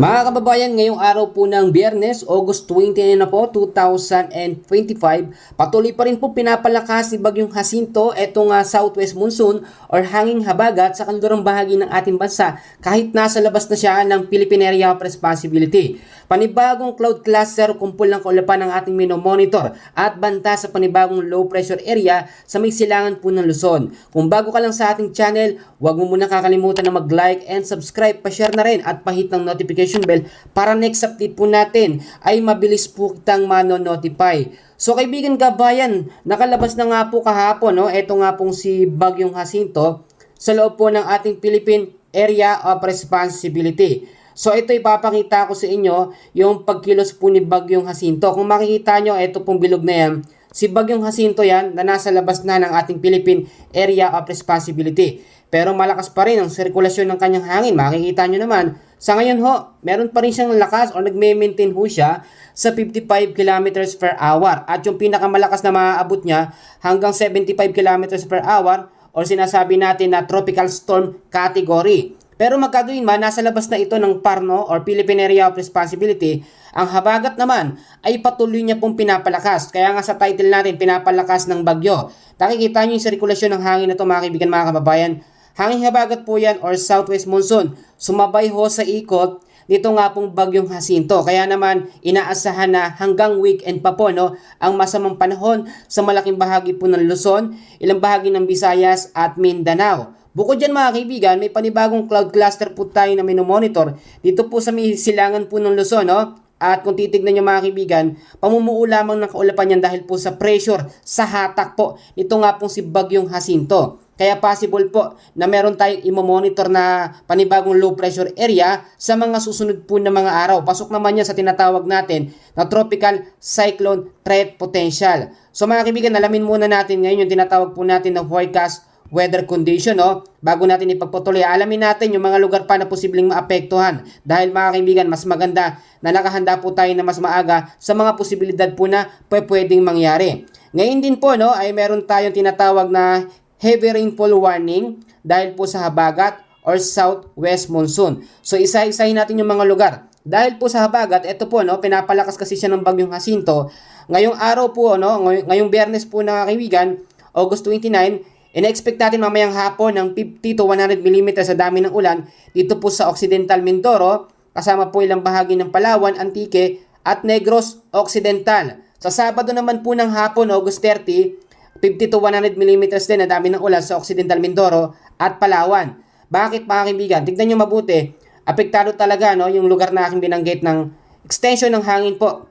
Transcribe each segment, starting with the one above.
Mga kababayan, ngayong araw po ng Biyernes, August 29 na po, 2025, patuloy pa rin po pinapalakas ni Bagyong Jacinto itong southwest monsoon or hanging habagat sa kanlurang bahagi ng ating bansa kahit nasa labas na siya ng Philippine Area of Responsibility. Panibagong cloud cluster kumpul ng kaulapan ng ating minomonitor at banta sa panibagong low pressure area sa may silangan po ng Luzon. Kung bago ka lang sa ating channel, huwag mo muna kakalimutan na mag-like and subscribe, pa-share na rin at pahit ng notification bell para next update po natin ay mabilis po kitang mano-notify. So kaibigan kabayan, nakalabas na nga po kahapon, no? Ito nga pong si Bagyong Jacinto sa loob po ng ating Philippine Area of Responsibility. So ito ipapakita ko sa inyo yung pagkilos po ni Bagyong Jacinto. Kung makikita nyo, ito pong bilog na yan. Si Bagyong Jacinto yan na nasa labas na ng ating Philippine Area of Responsibility. Pero malakas pa rin ang sirkulasyon ng kanyang hangin. Makikita nyo naman, sa ngayon ho, meron pa rin siyang lakas o nagme-maintain ho siya sa 55 kilometers per hour. At yung pinakamalakas na maaabot niya hanggang 75 kilometers per hour o sinasabi natin na tropical storm category. Pero magkagayon man, nasa labas na ito ng PARNO or Philippine Area of Responsibility. Ang habagat naman ay patuloy niya pong pinapalakas. Kaya nga sa title natin, pinapalakas ng bagyo. Nakikita niyo yung sirkulasyon ng hangin na ito mga kaibigan, mga kababayan. Hangin habagat po yan or southwest monsoon. Sumabay ho sa ikot nito nga pong Bagyong Jacinto. Kaya naman inaasahan na hanggang weekend pa po ang masamang panahon sa malaking bahagi po ng Luzon, ilang bahagi ng Visayas at Mindanao. Bukod dyan mga kaibigan, may panibagong cloud cluster po tayo na minomonitor dito po sa may silangan po ng Luzon. At kung titignan nyo mga kaibigan, pamumuo lamang ng kaulapan yan dahil po sa pressure sa hatak po. Ito nga pong si Bagyong Jacinto. Kaya possible po na meron tayong imomonitor na panibagong low pressure area sa mga susunod po na mga araw. Pasok naman yan sa tinatawag natin na tropical cyclone threat potential. So mga kaibigan, alamin muna natin ngayon yung tinatawag po natin na forecast weather condition. Bago natin ipagpatuloy, alamin natin yung mga lugar pa na posibleng maapektuhan. Dahil mga kaibigan, mas maganda na nakahanda po tayo na mas maaga sa mga posibilidad po na pwedeng mangyari. Ngayon din po ay meron tayong tinatawag na heavy rainfall warning dahil po sa habagat or southwest monsoon. So isa-isahin natin yung mga lugar. Dahil po sa habagat, ito po pinapalakas kasi siya ng Bagyong Jacinto. Ngayong araw po, ngayong Biyernes po na kaibigan, August 29, ina-expect natin mamayang hapon ng 50 to 100 mm sa dami ng ulan dito po sa Occidental Mindoro, kasama po ilang bahagi ng Palawan, Antique at Negros Occidental. Sa Sabado naman po ng hapon, August 30, 50 to 100 mm din na dami ng ulan sa Occidental Mindoro at Palawan. Bakit mga kaibigan? Tignan nyo mabuti. Apektado talaga yung lugar na aking binanggit ng extension ng hangin po.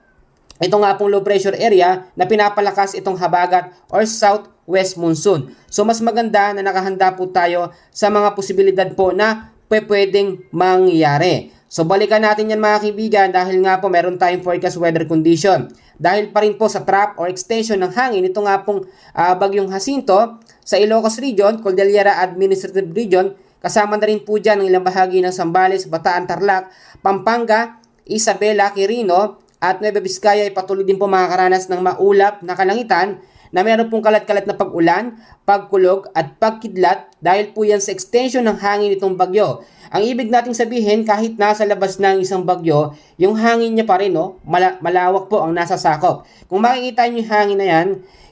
Ito nga pong low pressure area na pinapalakas itong habagat or southwest monsoon. So mas maganda na nakahanda po tayo sa mga posibilidad po na pwedeng mangyari. So balikan natin yan mga kaibigan dahil nga po meron tayong forecast weather condition. Dahil pa rin po sa trap or extension ng hangin, ito nga pong Bagyong Jacinto sa Ilocos Region, Cordillera Administrative Region, kasama na rin po dyan ng ilang bahagi ng Zambales, Bataan, Tarlac, Pampanga, Isabela, Quirino, at Nueva Vizcaya ay patuloy din po makakaranas ng maulap na kalangitan na meron pong kalat-kalat na pag-ulan, pagkulog at pagkidlat dahil po yan sa extension ng hangin itong bagyo. Ang ibig nating sabihin, kahit nasa labas ng isang bagyo, yung hangin niya pa rin, malawak po ang nasa sakop. Kung makikita niyo yung hangin na yan,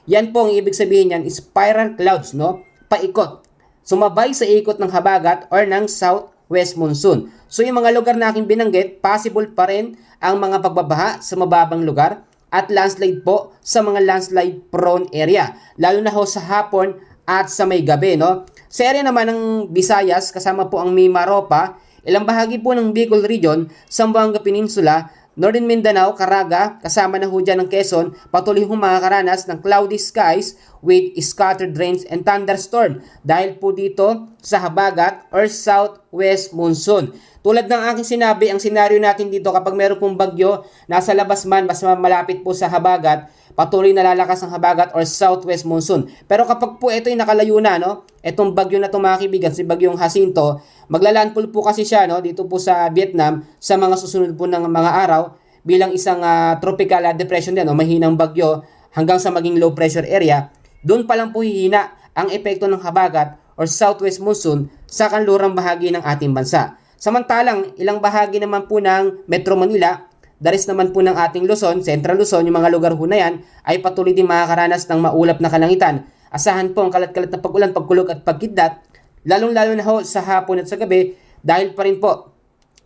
yan po ang ibig sabihin yan, spiral clouds, paikot. Sumabay sa ikot ng habagat or ng southwest monsoon. So yung mga lugar na aking binanggit, possible pa rin ang mga pagbabaha sa mababang lugar at landslide po sa mga landslide prone area. Lalo na ho sa hapon at sa may gabi. Sa area naman ng Visayas, kasama po ang Mimaropa, ilang bahagi po ng Bicol Region, Zamboanga Peninsula, Northern Mindanao, Caraga, kasama na ho dyan ng Quezon, patuloy hong makakaranas ng cloudy skies with scattered rains and thunderstorm dahil po dito sa habagat or southwest monsoon. Tulad ng aking sinabi, ang senaryo natin dito kapag meron pong bagyo, nasa labas man, mas malapit po sa habagat, patuloy na lalakas ang habagat or southwest monsoon. Pero kapag po ito ay nakalayo na, itong bagyo na ito mga kaibigan, si Bagyong Jacinto, maglalandfall po kasi siya dito po sa Vietnam sa mga susunod po ng mga araw bilang isang tropical depression din, mahinang bagyo hanggang sa maging low pressure area. Doon pa lang po hihina ang epekto ng habagat or southwest monsoon sa kanlurang bahagi ng ating bansa. Samantalang ilang bahagi naman po ng Metro Manila, the rest naman po ng ating Luzon, Central Luzon, yung mga lugar ho na yan, ay patuloy din makakaranas ng maulap na kalangitan. Asahan po ang kalat-kalat na pag-ulan, pagkulog at pagkidlat, lalong-lalo na ho sa hapon at sa gabi, dahil pa rin po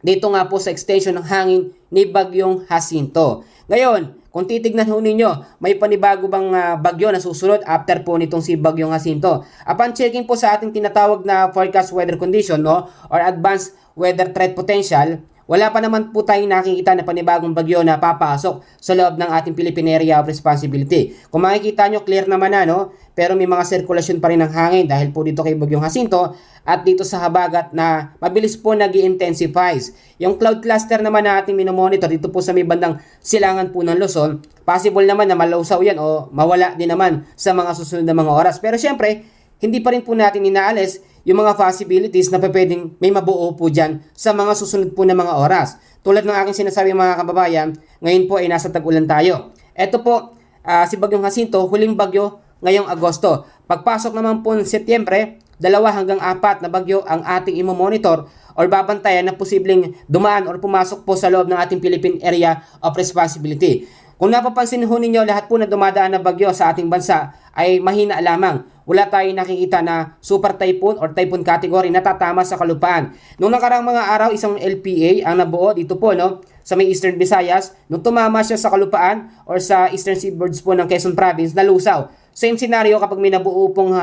dito nga po sa extension ng hangin ni Bagyong Jacinto. Ngayon, kung titignan ho ninyo, may panibago bang bagyo na susunod after po nitong si Bagyong Jacinto? Upon checking po sa ating tinatawag na forecast weather condition, no, or advanced weather threat potential, wala pa naman po tayong nakikita na panibagong bagyo na papasok sa loob ng ating Philippine Area of Responsibility. Kung makikita nyo, clear naman na, no? Pero may mga sirkulasyon pa rin ng hangin dahil po dito kay Bagyong Jacinto at dito sa habagat na mabilis po nag-i-intensifies. Yung cloud cluster naman na ating minomonitor dito po sa may bandang silangan po ng Luzon, possible naman na malausaw yan o mawala din naman sa mga susunod na mga oras. Pero syempre, hindi pa rin po natin inaalis yung mga possibilities na pwedeng may mabuo po dyan sa mga susunod po na mga oras. Tulad ng aking sinasabi mga kababayan, ngayon po ay nasa tag-ulan tayo. Ito po, si Bagyong Jacinto, huling bagyo ngayong Agosto. Pagpasok naman po ng Setyembre, 2 hanggang 4 na bagyo ang ating imomonitor or babantayan na posibleng dumaan or pumasok po sa loob ng ating Philippine Area of Responsibility. Kung napapansin ho ninyo, lahat po na dumadaan na bagyo sa ating bansa ay mahina lamang. Wala tayong nakikita na super typhoon or typhoon category na tatama sa kalupaan. Noong nakarang mga araw, isang LPA ang nabuo dito po, no, sa may Eastern Visayas. Nung tumama siya sa kalupaan or sa Eastern Seaboards po ng Quezon Province, nalusaw. Same scenario kapag may nabuo pong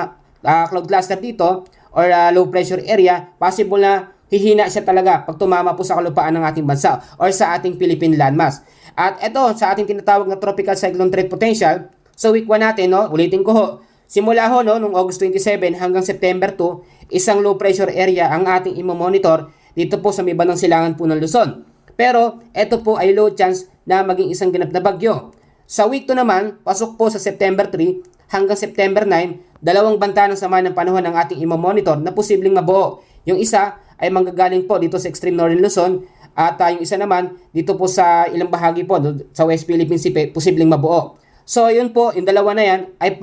cloud cluster dito or low pressure area, possible na hihina siya talaga pag tumama po sa kalupaan ng ating bansa or sa ating Philippine landmass. At ito, sa ating tinatawag na tropical cyclone threat potential, sa week 1 natin, no, ulitin ko ho, simula ho, no, noong August 27 hanggang September 2, isang low pressure area ang ating imomonitor dito po sa may bandang silangan po ng Luzon. Pero, ito po ay low chance na maging isang ganap na bagyo. Sa week 2 naman, pasok po sa September 3 hanggang September 9, dalawang banta ng sama ng panahon ng ating imomonitor na posibleng mabuo. Yung isa ay manggagaling po dito sa extreme northern Luzon at yung isa naman dito po sa ilang bahagi po sa West Philippine Sea posibleng mabuo. So yun po, yung dalawa na yan ay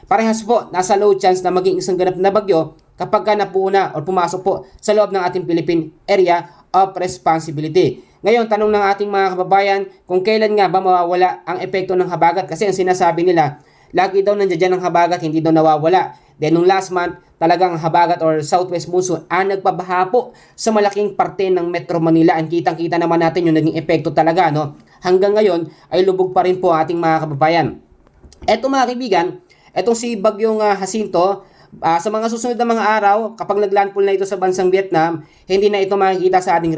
parehas po nasa low chance na maging isang ganap na bagyo kapag ka napuo na o pumasok po sa loob ng ating Philippine Area of Responsibility. Ngayon, tanong ng ating mga kababayan kung kailan nga ba mawawala ang epekto ng habagat kasi ang sinasabi nila, lagi daw nandiyan ang habagat, hindi daw nawawala. Then nung last month, talagang habagat or southwest monsoon ang nagpabaha po sa malaking parte ng Metro Manila. Ang kitang-kita naman natin yung naging epekto talaga, no? Hanggang ngayon ay lubog pa rin po ating mga kababayan. Eto mga kaibigan, etong si Bagyong Jacinto, sa mga susunod na mga araw, kapag naglandfall na ito sa bansang Vietnam, hindi na ito makikita sa ating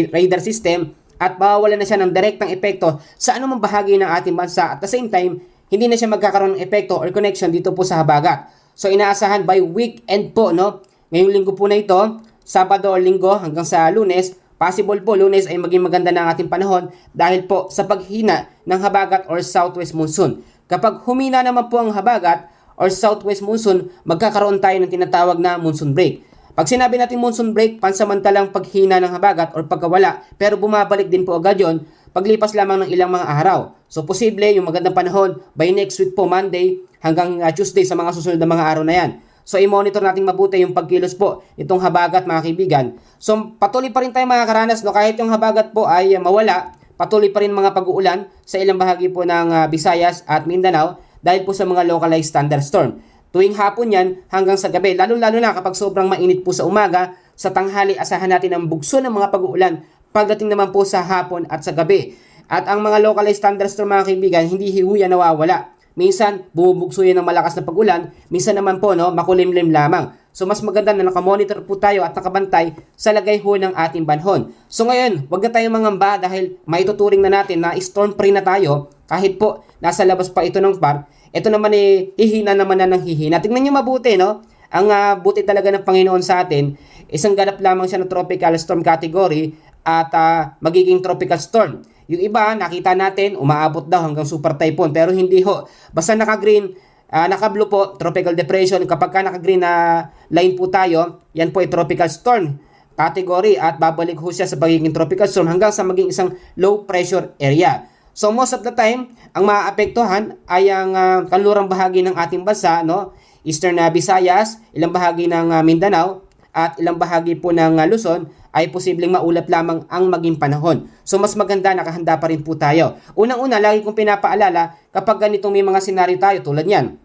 radar system at mawawala na siya ng direktang epekto sa anumang bahagi ng ating bansa. At the same time, hindi na siya magkakaroon ng epekto or connection dito po sa habagat. So inaasahan by weekend po, no? Ngayong linggo po na ito, Sabado o Linggo hanggang sa Lunes, possible po Lunes ay maging maganda na ang ating panahon dahil po sa paghina ng habagat or southwest monsoon. Kapag humina naman po ang habagat or southwest monsoon, magkakaroon tayo ng tinatawag na monsoon break. Pag sinabi natin monsoon break, pansamantalang paghina ng habagat or pagkawala, pero bumabalik din po agad yon paglipas lamang ng ilang mga araw. So posible yung magandang panahon by next week po, Monday hanggang Tuesday sa mga susunod na mga araw na yan. So i-monitor natin mabuti yung pagkilos po itong habagat mga kaibigan. So patuloy pa rin tayo mga karanas, no? Kahit yung habagat po ay mawala, patuloy pa rin mga pag-uulan sa ilang bahagi po ng Visayas at Mindanao dahil po sa mga localized thunderstorm. Tuwing hapon yan hanggang sa gabi, lalo-lalo na kapag sobrang mainit po sa umaga, sa tanghali asahan natin ang bugso ng mga pag-uulan pagdating naman po sa hapon at sa gabi. At ang mga localized thunderstorm mga kaibigan, hindi hihuyan nawawala. Minsan, bumubugso yan ng malakas na pag-ulan, minsan naman po, no, makulimlim lamang. So mas maganda na nakamonitor po tayo at nakabantay sa lagay ho ng ating banhon. So ngayon, wag na tayong mangamba dahil maituturing na natin na storm free na tayo kahit po nasa labas pa ito ng par. Ito naman hihina naman na ng hihina. Tingnan nyo mabuti, no? Ang buti talaga ng Panginoon sa atin, isang ganap lamang siya ng tropical storm category at magiging tropical storm. Yung iba, nakita natin, umaabot daw hanggang super typhoon. Pero hindi ho. Basta naka-green, naka-blue po, tropical depression. Kapag ka naka-green na line po tayo, yan po ay tropical storm category. At babalik ho siya sa pagiging tropical storm hanggang sa maging isang low pressure area. So most of the time, ang maaapektuhan ay ang kanlurang bahagi ng ating bansa, no? Eastern Visayas, ilang bahagi ng Mindanao, at ilang bahagi po ng Luzon, ay posibleng maulap lamang ang maging panahon. So mas maganda nakahanda pa rin po tayo. Unang-una, lagi kong pinapaalala kapag ganitong may mga senaryo tayo tulad yan,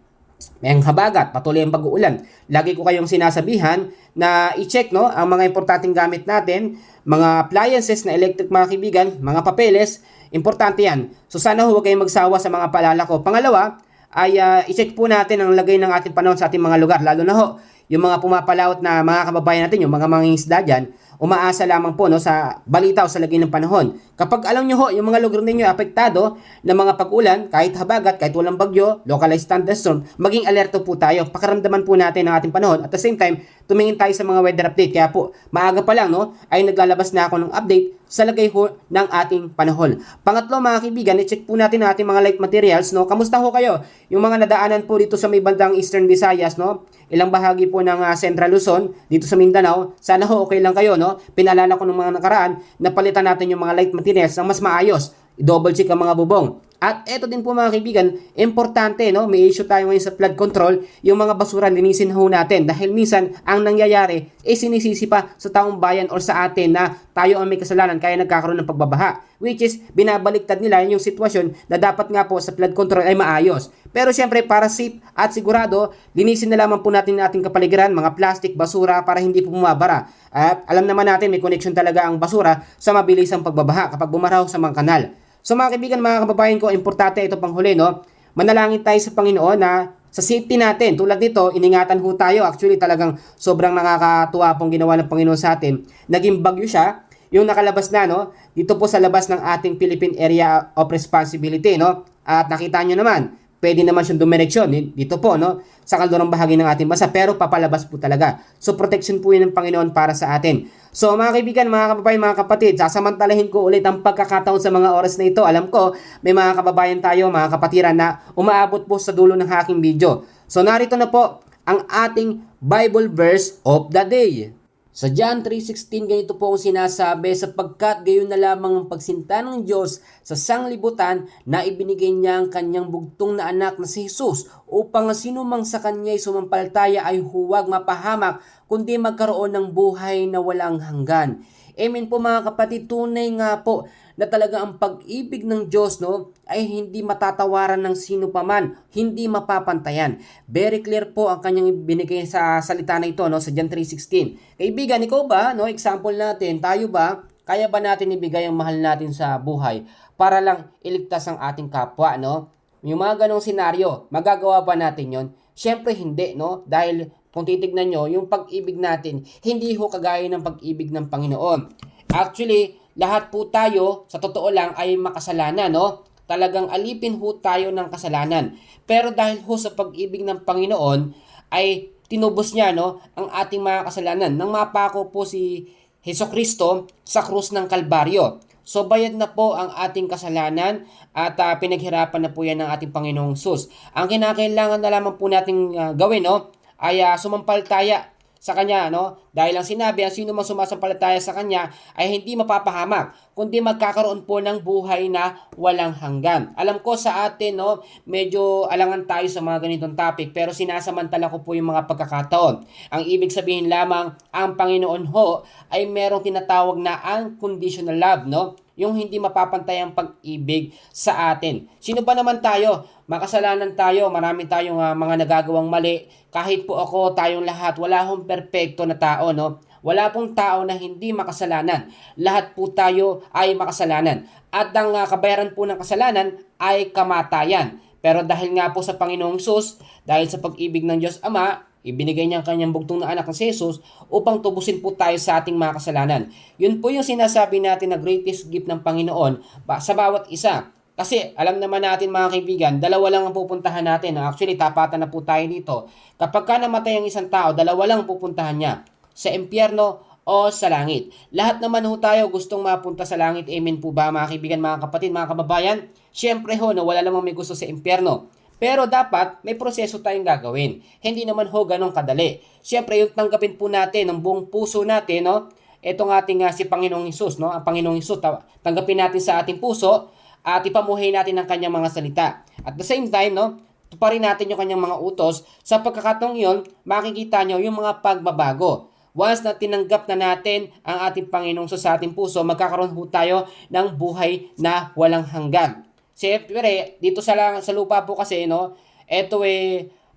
may habagat, patuloy ang pag-uulan. Lagi ko kayong sinasabihan na i-check no, ang mga importanteng gamit natin, mga appliances na electric mga kaibigan, mga papeles, importante yan. So sana huwag kayong magsawa sa mga paalala ko. Pangalawa, ay i-check po natin ang lagay ng ating panahon sa ating mga lugar. Lalo na ho, yung mga pumapalaot na mga kababayan natin, yung mga mangingisda dyan, umaasa lamang po no, sa balita o sa lagay ng panahon. Kapag alam nyo ho, yung mga lugar ninyo apektado ng mga pag-ulan, kahit habagat, kahit walang bagyo, localized thunderstorm, maging alerto po tayo. Pakaramdaman po natin ang ating panahon. At the same time, tumingin tayo sa mga weather update. Kaya po, maaga pa lang, no, ay naglalabas na ako ng update sa lagay ho ng ating panahon. Pangatlo mga kaibigan, i-check po natin ang ating mga light materials. No? Kamusta ho kayo? Yung mga nadaanan po dito sa may bandang Eastern Visayas, no? Ilang bahagi po ng Central Luzon, dito sa Mindanao, sana ho okay lang kayo. No? Pinalala ko ng mga nakaraan na palitan natin yung mga light materials na mas maayos. I-double check ang mga bubong. At eto din po mga kaibigan, importante, no? May issue tayo ngayon sa flood control, yung mga basura linisin ho natin dahil minsan ang nangyayari sinisisi pa sa taong bayan or sa atin na tayo ang may kasalanan kaya nagkakaroon ng pagbabaha, which is binabaliktad nila yung sitwasyon na dapat nga po sa flood control ay maayos. Pero siyempre para safe at sigurado, linisin na lamang po natin ang ating kapaligiran, mga plastic, basura para hindi po bumabara. At alam naman natin may connection talaga ang basura sa mabilisang pagbabaha kapag bumaraw sa mga kanal. So mga kaibigan, mga kababayan ko, importante ito pang huli, no? Manalangin tayo sa Panginoon na sa safety natin. Tulad nito, iningatan ho tayo. Actually, talagang sobrang nakakatuwa pong ginawa ng Panginoon sa atin. Naging bagyo siya, yung nakalabas na, no? Dito po sa labas ng ating Philippine Area of Responsibility, no? At nakita nyo naman, pwede naman siyang dumireksyon dito po, no? Sa kaldurang bahagi ng ating bansa, pero papalabas po talaga. So, protection po yun ng Panginoon para sa atin. So mga kaibigan, mga kababayan, mga kapatid, sasamantalahin ko ulit ang pagkakataon sa mga oras na ito. Alam ko, may mga kababayan tayo, mga kapatiran na umaabot po sa dulo ng aking video. So narito na po ang ating Bible verse of the day. Sa John 3:16, ganito po ang sinasabi, sapagkat gayon na lamang ang pagsinta ng Diyos sa sanglibutan na ibinigay niya ang kanyang bugtong na anak na si Jesus upang sinumang sa kanya'y sumampalataya ay huwag mapahamak kundi magkaroon ng buhay na walang hanggan. Amen po mga kapatid, tunay nga po na talaga ang pag-ibig ng Diyos, no, ay hindi matatawaran ng sino paman, hindi mapapantayan. Very clear po ang kanyang binigay sa salita na ito, no, sa John 3:16. Kaibigan, ikaw ba, no, example natin, tayo ba, kaya ba natin ibigay ang mahal natin sa buhay para lang iligtas ang ating kapwa, no? Yung mga ganong senaryo, magagawa ba natin yon? Siyempre hindi, no? Dahil kung titignan nyo, yung pag-ibig natin, hindi ho kagaya ng pag-ibig ng Panginoon. Actually, lahat po tayo, sa totoo lang, ay makasalanan, no? Talagang alipin ho tayo ng kasalanan. Pero dahil ho sa pag-ibig ng Panginoon, ay tinubos niya, no, ang ating mga kasalanan. Nang mapako po si Hesukristo sa krus ng Kalbaryo. So bayad na po ang ating kasalanan at pinaghirapan na po yan ng ating Panginoong Sus. Ang kinakailangan na lamang po nating gawin, no, ay sumampalataya sa Kanya, no? Dahil ang sinabi, ang sino man sumasampalataya sa Kanya ay hindi mapapahamak, kundi magkakaroon po ng buhay na walang hanggan. Alam ko sa atin, no, medyo alangan tayo sa mga ganitong topic, pero sinasamantala ko po yung mga pagkakataon. Ang ibig sabihin lamang, ang Panginoon ho ay merong tinatawag na unconditional love, no? Yung hindi mapapantay ang pag-ibig sa atin. Sino ba naman tayo? Makasalanan tayo, marami tayong mga nagagawang mali. Kahit po ako, tayong lahat, wala akong perpekto na tao, no? Wala pong tao na hindi makasalanan. Lahat po tayo ay makasalanan. At ang kabayaran po ng kasalanan ay kamatayan. Pero dahil nga po sa Panginoong Sus, dahil sa pag-ibig ng Diyos Ama, ibinigay niya ang kanyang bugtong na anak na si Jesus upang tubusin po tayo sa ating mga kasalanan. Yun po yung sinasabi natin na greatest gift ng Panginoon sa bawat isa. Kasi alam naman natin mga kaibigan, dalawa lang ang pupuntahan natin. Actually, tapatan na po tayo dito. Kapag ka namatay ang isang tao, dalawa lang ang pupuntahan niya. Sa impyerno o sa langit. Lahat naman ho tayo gustong mapunta sa langit. Amen po ba mga kaibigan, mga kapatid, mga kababayan? Siyempre ho, wala namang may gusto sa impyerno. Pero dapat may proseso tayong gagawin. Hindi naman ho ganun kadali. Siyempre yung tanggapin po natin ng buong puso natin, no? Itong ating si Panginoong Hesus, no? Ang Panginoong Hesus, tanggapin natin sa ating puso at ipamuhay natin ang kanyang mga salita. At the same time, no, tuparin natin yung kanyang mga utos. Sa pagkakataong yun, makikita nyo yung mga pagbabago. once na tinanggap na natin ang ating Panginoong sa ating puso, magkakaroon po tayo ng buhay na walang hanggan. Siyempre, dito sa lupa po kasi, no, eto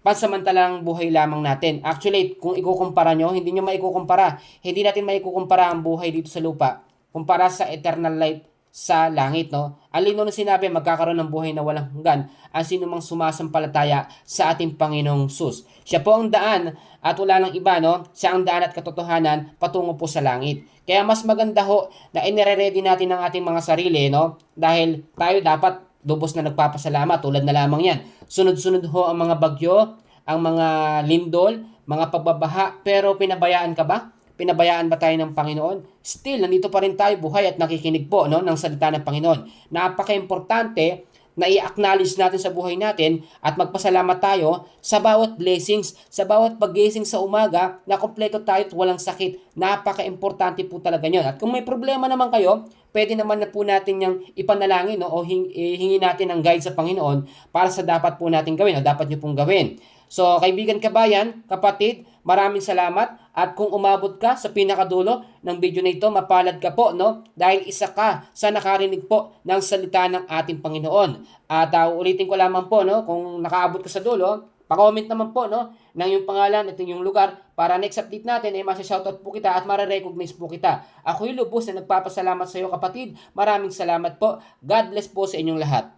pansamantalang buhay lamang natin. Actually, kung ikukumpara nyo, hindi nyo maikukumpara. Hindi natin maikukumpara ang buhay dito sa lupa kumpara sa eternal life sa langit, no? Ang lino na sinabi, magkakaroon ng buhay na walang hanggan ang sinumang sumasampalataya sa ating Panginoong Sus. Siya po ang daan at wala nang iba, no? Siya ang daan at katotohanan patungo po sa langit. Kaya mas maganda ho na inire-ready natin ang ating mga sarili, no? Dahil tayo dapat lubos na nagpapasalamat, tulad na lamang yan. Sunod-sunod ho ang mga bagyo, ang mga lindol, mga pagbabaha, pero pinabayaan ka ba? Pinabayaan ba tayo ng Panginoon? Still, nandito pa rin tayo buhay at nakikinig po, no, ng salita ng Panginoon. Napaka-importante na i-acknowledge natin sa buhay natin at magpasalamat tayo sa bawat blessings, sa bawat paggising sa umaga na kompleto tayo at walang sakit. Napaka-importante po talaga yun. At kung may problema naman kayo, pwede naman na po natin yung ipanalangin, no, o hingi natin ng guide sa Panginoon para sa dapat po natin gawin o dapat nyo pong gawin. So, kaibigan kabayan, kapatid, maraming salamat at kung umabot ka sa pinakadulo ng video na ito, mapalad ka po, no? Dahil isa ka sa nakarinig po ng salita ng ating Panginoon. At ulitin ko lamang po, no? Kung nakaabot ka sa dulo, pa-comment naman po, no? Ng yung pangalan at yung lugar para next update natin ay masya-shoutout po kita at mare-recognize po kita. Ako'y lubos na nagpapasalamat sa iyo, kapatid. Maraming salamat po. God bless po sa inyong lahat.